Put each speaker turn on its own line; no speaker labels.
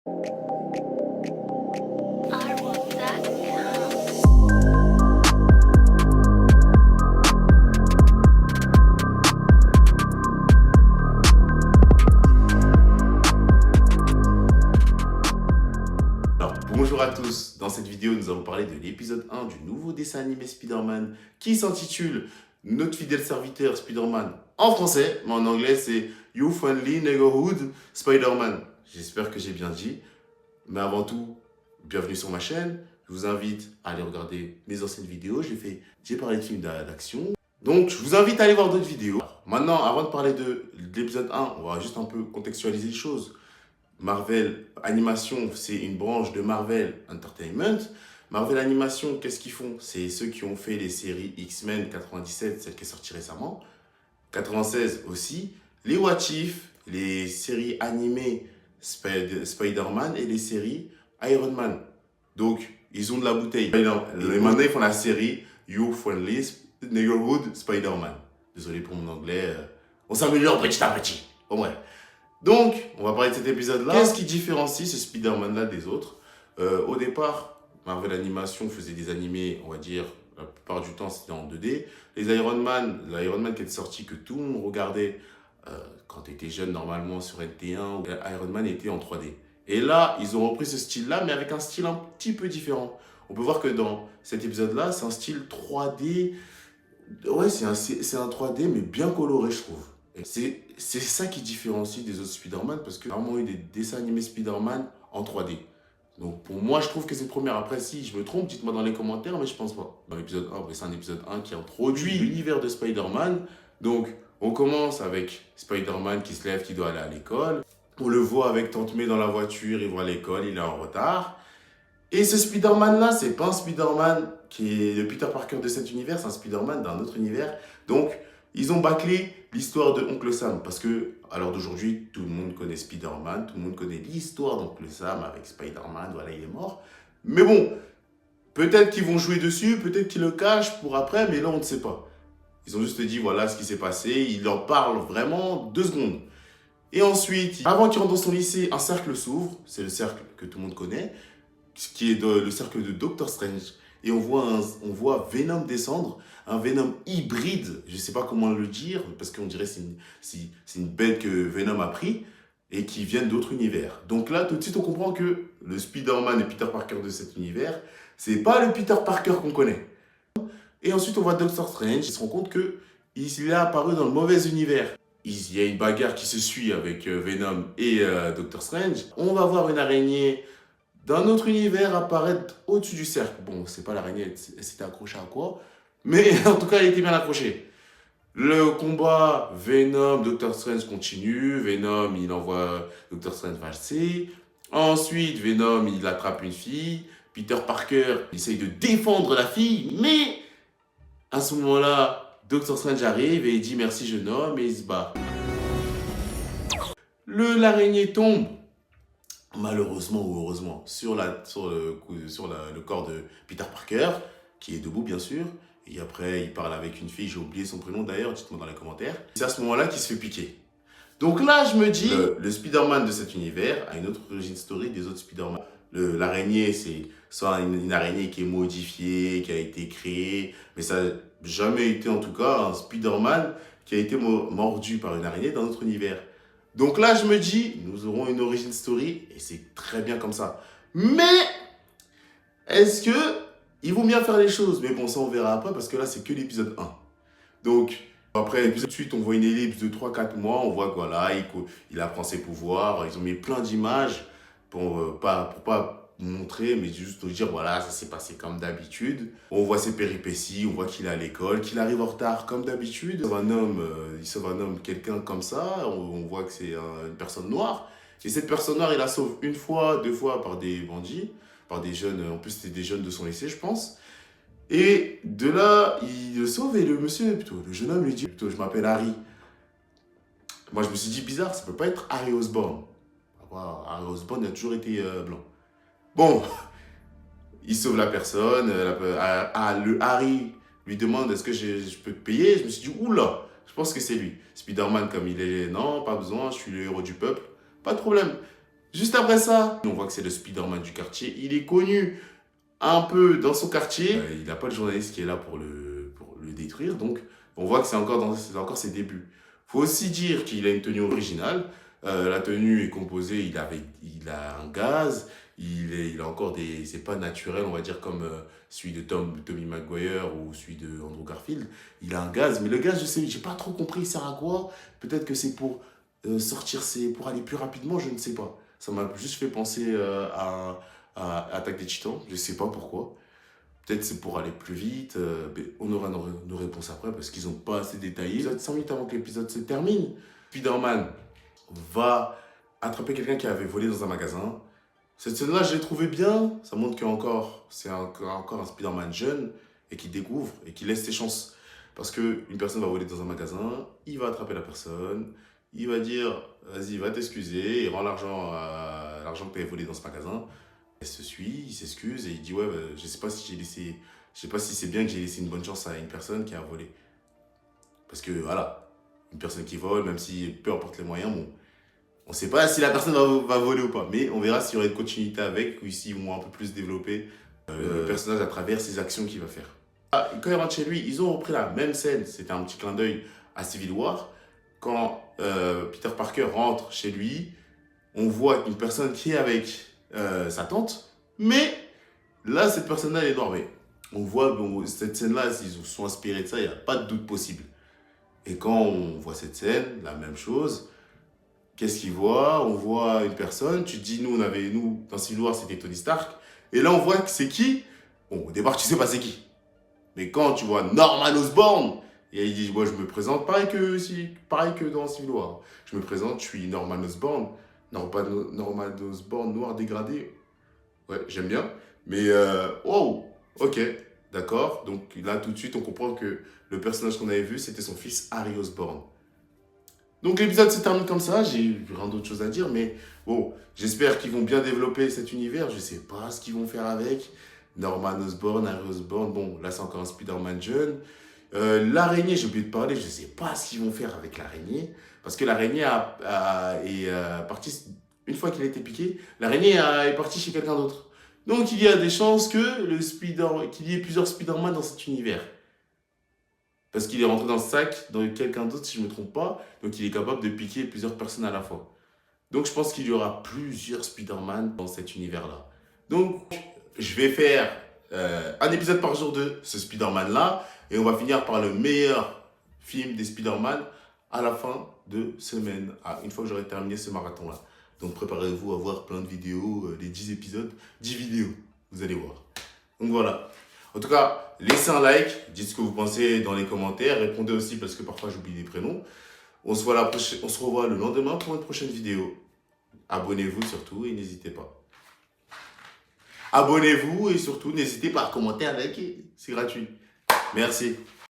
Alors, bonjour à tous, dans cette vidéo nous allons parler de l'épisode 1 du nouveau dessin animé Spider-Man qui s'intitule Notre fidèle serviteur Spider-Man en français, mais en anglais c'est You Friendly Neighborhood Spider-Man. J'espère que j'ai bien dit, mais avant tout, bienvenue sur ma chaîne. Je vous invite à aller regarder mes anciennes vidéos, j'ai parlé de films d'action. Donc je vous invite à aller voir d'autres vidéos. Maintenant, avant de parler de l'épisode 1, on va juste un peu contextualiser les choses. Marvel Animation, c'est une branche de Marvel Entertainment. Marvel Animation, qu'est-ce qu'ils font? C'est ceux qui ont fait les séries X-Men 97, celle qui est sortie récemment, 96 aussi, les What If, les séries animées Spider-Man et les séries Iron Man. Donc, ils ont de la bouteille. Et maintenant, ils font la série You Friendly Neighborhood Spider-Man. Désolé pour mon anglais, on s'améliore petit à petit. Au moins. Donc, on va parler de cet épisode-là. Qu'est-ce qui différencie ce Spider-Man-là des autres? Au départ, Marvel Animation faisait des animés, on va dire, la plupart du temps, c'était en 2D. L'Iron Man qui est sorti, que tout le monde regardait quand tu étais jeune, normalement, sur NT1, Iron Man était en 3D. Et là, ils ont repris ce style-là, mais avec un style un petit peu différent. On peut voir que dans cet épisode-là, c'est un style 3D. Ouais, c'est un 3D, mais bien coloré, je trouve. C'est ça qui différencie des autres Spider-Man, parce qu'il y a vraiment eu des dessins animés Spider-Man en 3D. Donc pour moi, je trouve que c'est le premier. Après, si je me trompe, dites-moi dans les commentaires, mais je pense pas. Dans l'épisode 1, c'est un épisode 1 qui introduit l'univers de Spider-Man. Donc on commence avec Spider-Man qui se lève, qui doit aller à l'école. On le voit avec Tante May dans la voiture, il voit l'école, il est en retard. Et ce Spider-Man-là, c'est pas un Spider-Man qui est le Peter Parker de cet univers, c'est un Spider-Man d'un autre univers. Donc, ils ont bâclé l'histoire de Oncle Sam. Parce que, à l'heure d'aujourd'hui, tout le monde connaît Spider-Man, tout le monde connaît l'histoire d'Oncle Sam avec Spider-Man, voilà, il est mort. Mais bon, peut-être qu'ils vont jouer dessus, peut-être qu'ils le cachent pour après, mais là, on ne sait pas. Ils ont juste dit, voilà ce qui s'est passé, ils leur parlent vraiment 2 secondes. Et ensuite, avant qu'il rentre dans son lycée, un cercle s'ouvre, c'est le cercle que tout le monde connaît, qui est le cercle de Doctor Strange. Et on voit Venom descendre, un Venom hybride, je ne sais pas comment le dire, parce qu'on dirait que c'est une bête que Venom a pris, et qui vient d'autres univers. Donc là, tout de suite, on comprend que le Spider-Man et Peter Parker de cet univers, c'est pas le Peter Parker qu'on connaît. Et ensuite, on voit Doctor Strange, il se rend compte qu'il est apparu dans le mauvais univers. Il y a une bagarre qui se suit avec Venom et Doctor Strange. On va voir une araignée d'un autre univers apparaître au-dessus du cercle. Bon, c'est pas l'araignée, elle s'était accrochée à quoi? Mais en tout cas, elle était bien accrochée. Le combat Venom-Doctor Strange continue. Venom, il envoie Doctor Strange passer. Ensuite, Venom, il attrape une fille. Peter Parker, il essaye de défendre la fille. Mais à ce moment-là, Doctor Strange arrive et il dit merci jeune homme et il se bat. L'araignée tombe. Malheureusement ou heureusement, sur le corps de Peter Parker, qui est debout bien sûr. Et après, il parle avec une fille, j'ai oublié son prénom d'ailleurs, dites-moi dans les commentaires. C'est à ce moment-là qu'il se fait piquer. Donc là, je me dis, le Spider-Man de cet univers a une autre origin story des autres Spider-Man. L'araignée, c'est soit une araignée qui est modifiée, qui a été créée, mais ça n'a jamais été en tout cas un Spider-Man qui a été mordu par une araignée dans notre univers. Donc là, je me dis, nous aurons une origin story et c'est très bien comme ça. Mais, est-ce que ils vont bien faire les choses? Mais bon, ça on verra après parce que là, c'est que l'épisode 1. Donc, après l'épisode suite, on voit une ellipse de 3-4 mois. On voit que voilà, il apprend ses pouvoirs. Ils ont mis plein d'images pour pas montrer, mais juste pour dire voilà, ça s'est passé comme d'habitude. On voit ses péripéties, on voit qu'il est à l'école, qu'il arrive en retard comme d'habitude. Il sauve un homme, quelqu'un comme ça, on voit que c'est une personne noire. Et cette personne noire, il la sauve 1 fois, 2 fois par des bandits, par des jeunes, en plus c'était des jeunes de son lycée je pense. Et de là, il le sauve et le jeune homme lui dit plutôt je m'appelle Harry. Moi je me suis dit bizarre, ça peut pas être Harry Osborn. Harry Osborn il a toujours été blanc. Bon, il sauve la personne, le Harry lui demande est-ce que je peux te payer? Je me suis dit oula, je pense que c'est lui. Spider-Man comme il est, non, pas besoin, je suis le héros du peuple, pas de problème. Juste après ça, on voit que c'est le Spider-Man du quartier. Il est connu un peu dans son quartier. Il n'a pas le journaliste qui est là pour le détruire. Donc, on voit que c'est encore ses débuts. Faut aussi dire qu'il a une tenue originale. La tenue est composée, il a un gaz. Il a encore des... C'est pas naturel, on va dire, comme celui de Tobey Maguire ou celui de Andrew Garfield. Il a un gaz. Mais le gaz, je sais, j'ai pas trop compris, il sert à quoi. Peut-être que c'est pour pour aller plus rapidement, je ne sais pas. Ça m'a juste fait penser à Attaque des Titans, je ne sais pas pourquoi. Peut-être c'est pour aller plus vite, mais on aura nos réponses après parce qu'ils n'ont pas assez détaillé. 5 minutes avant que l'épisode se termine, Spider-Man va attraper quelqu'un qui avait volé dans un magasin. Cette scène-là, je l'ai trouvée bien. Ça montre c'est encore un Spider-Man jeune et qui découvre et qui laisse ses chances. Parce qu'une personne va voler dans un magasin, il va attraper la personne, il va dire, vas-y, va t'excuser, il rend l'argent que tu avais volé dans ce magasin. Elle se suit, il s'excuse et il dit, ouais, je sais pas si c'est bien que j'ai laissé une bonne chance à une personne qui a volé. Parce que, voilà, une personne qui vole, même si peu importe les moyens, bon, on ne sait pas si la personne va voler ou pas. Mais on verra s'il y aura une continuité avec ou s'ils vont un peu plus développer le personnage à travers ses actions qu'il va faire. Quand il rentre chez lui, ils ont repris la même scène. C'était un petit clin d'œil à Civil War. Quand Peter Parker rentre chez lui, on voit une personne qui est avec sa tante, mais là, cette personne-là, elle est noire. Mais on voit, bon, cette scène-là, s'ils se sont inspirés de ça, il n'y a pas de doute possible. Et quand on voit cette scène, la même chose, qu'est-ce qu'il voit? On voit une personne, tu te dis, nous, dans Civil War, c'était Tony Stark, et là, on voit que c'est qui? Bon, au départ, tu sais pas c'est qui. Mais quand tu vois Norman Osborn, et il dit, moi je me présente pareil que dans Civil War. Je me présente, je suis Norman Osborn. Norman Osborn, noir dégradé. Ouais, j'aime bien. Mais, wow, ok, d'accord. Donc là, tout de suite, on comprend que le personnage qu'on avait vu, c'était son fils Harry Osborn. Donc l'épisode se termine comme ça, j'ai rien d'autre chose à dire, mais bon, j'espère qu'ils vont bien développer cet univers, je sais pas ce qu'ils vont faire avec. Norman Osborn, Harry Osborn, bon, là c'est encore un Spider-Man jeune. L'araignée, j'ai oublié de parler, je sais pas ce qu'ils vont faire avec l'araignée, parce que l'araignée est partie, une fois qu'il a été piqué, l'araignée est partie chez quelqu'un d'autre. Donc il y a des chances qu'il y ait plusieurs Spider-Man dans cet univers. Parce qu'il est rentré dans le sac de quelqu'un d'autre, si je ne me trompe pas. Donc, il est capable de piquer plusieurs personnes à la fois. Donc, je pense qu'il y aura plusieurs Spider-Man dans cet univers-là. Donc, je vais faire un épisode par jour de ce Spider-Man-là. Et on va finir par le meilleur film des Spider-Man à la fin de semaine. Une fois que j'aurai terminé ce marathon-là. Donc, préparez-vous à voir plein de vidéos, les 10 épisodes, 10 vidéos. Vous allez voir. Donc, voilà. En tout cas, laissez un like, dites ce que vous pensez dans les commentaires, répondez aussi parce que parfois j'oublie des prénoms. On se revoit le lendemain pour une prochaine vidéo. Abonnez-vous surtout et n'hésitez pas. Abonnez-vous et surtout n'hésitez pas à commenter, à liker, c'est gratuit. Merci.